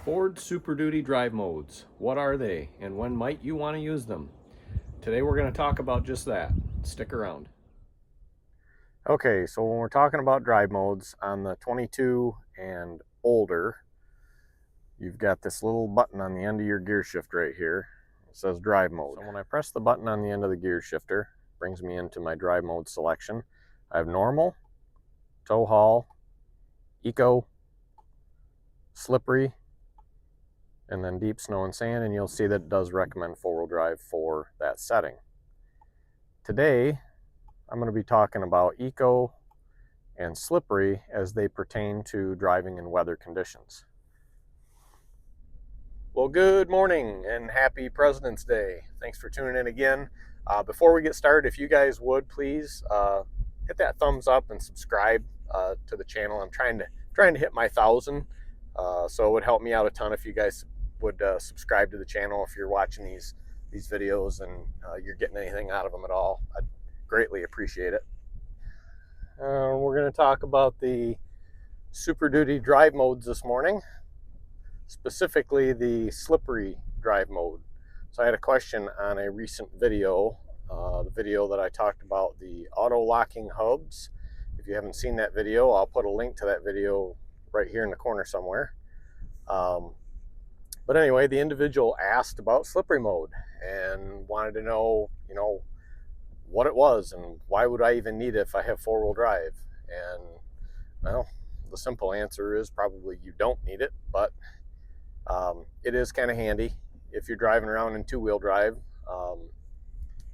Ford Super Duty drive modes. What are they and when might you want to use them? Today we're going to talk about just that. Stick around. Okay, so when we're talking about drive modes on the 22 and older, you've got this little button on the end of your gear shift right here. It says drive mode. So when I press the button on the end of the gear shifter, it brings me into my drive mode selection. I have normal, tow haul, eco, slippery, and then deep snow and sand, and you'll see that it does recommend four-wheel drive for that setting. Today, I'm going to be talking about eco and slippery as they pertain to driving in weather conditions. Well, good morning and happy President's Day. Thanks for tuning in again. Before we get started, if you guys would please hit that thumbs up and subscribe to the channel. I'm trying to hit my 1,000, so it would help me out a ton if you guys would subscribe to the channel if you're watching these videos and you're getting anything out of them at all. I'd greatly appreciate it. We're going to talk about the Super Duty drive modes this morning, specifically the slippery drive mode. So I had a question on a recent video, the video that I talked about the auto locking hubs. If you haven't seen that video, I'll put a link to that video right here in the corner somewhere. But anyway, the individual asked about slippery mode and wanted to know, what it was and why would I even need it if I have four-wheel drive. And well, the simple answer is probably you don't need it, but it is kind of handy if you're driving around in two-wheel drive.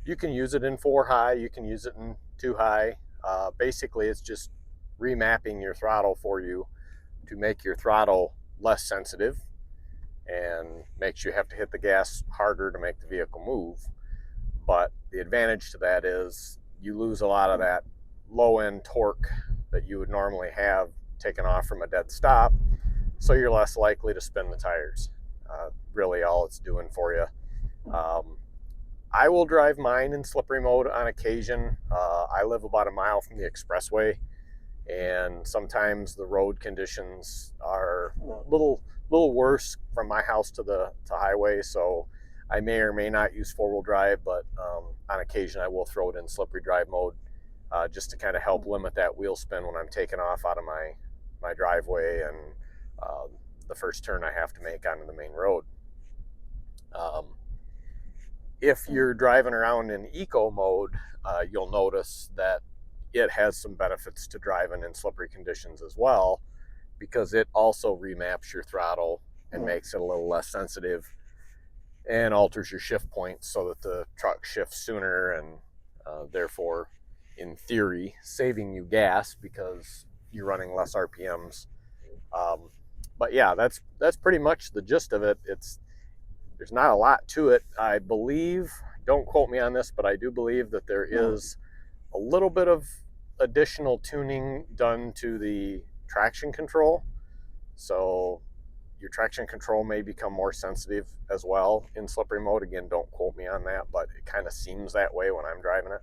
You can use it in 4 high, you can use it in 2 high. Basically, it's just remapping your throttle for you to make your throttle less sensitive and makes you have to hit the gas harder to make the vehicle move. But the advantage to that is you lose a lot of that low-end torque that you would normally have taken off from a dead stop, so you're less likely to spin the tires. Really all it's doing for you. I will drive mine in slippery mode on occasion. I live about a mile from the expressway, and sometimes the road conditions are a little worse from my house to the highway, so I may or may not use four-wheel drive, but on occasion I will throw it in slippery drive mode just to kind of help limit that wheel spin when I'm taking off out of my driveway and the first turn I have to make onto the main road. If you're driving around in eco mode, you'll notice that it has some benefits to driving in slippery conditions as well, because it also remaps your throttle and makes it a little less sensitive and alters your shift points so that the truck shifts sooner and therefore, in theory, saving you gas because you're running less RPMs. But yeah, that's pretty much the gist of it. There's not a lot to it. I believe, don't quote me on this, but I do believe that there is a little bit of additional tuning done to the traction control. So your traction control may become more sensitive as well in slippery mode. Again, don't quote me on that, but it kind of seems that way when I'm driving it.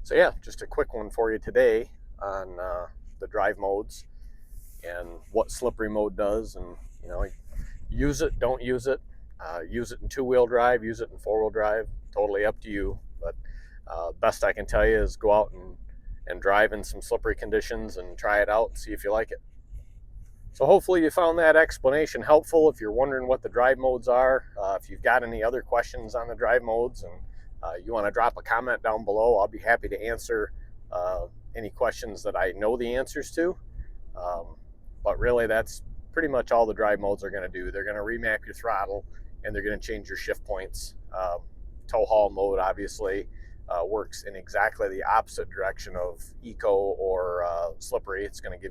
So yeah, just a quick one for you today on the drive modes and what slippery mode does, and use it, don't use it. Use it in two-wheel drive, use it in four-wheel drive, totally up to you. But best I can tell you is go out and drive in some slippery conditions and try it out and see if you like it. So hopefully you found that explanation helpful. If you're wondering what the drive modes are, if you've got any other questions on the drive modes and you want to drop a comment down below, I'll be happy to answer any questions that I know the answers to. But really, that's pretty much all the drive modes are going to do. They're going to remap your throttle and they're going to change your shift points. Tow haul mode obviously works in exactly the opposite direction of eco or slippery. It's going to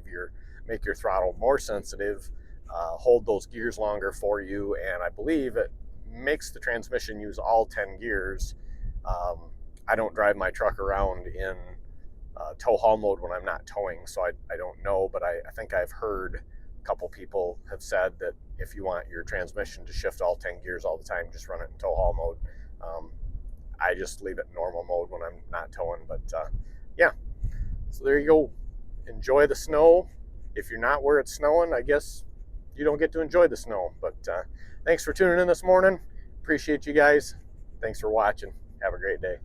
make your throttle more sensitive, hold those gears longer for you, and I believe it makes the transmission use all 10 gears. I don't drive my truck around in tow haul mode when I'm not towing, so I don't know, but I think I've heard a couple people have said that if you want your transmission to shift all 10 gears all the time, just run it in tow haul mode. I just leave it in normal mode when I'm not towing, but yeah, so there you go. Enjoy the snow. If you're not where it's snowing, I guess you don't get to enjoy the snow. But thanks for tuning in this morning. Appreciate you guys. Thanks for watching. Have a great day.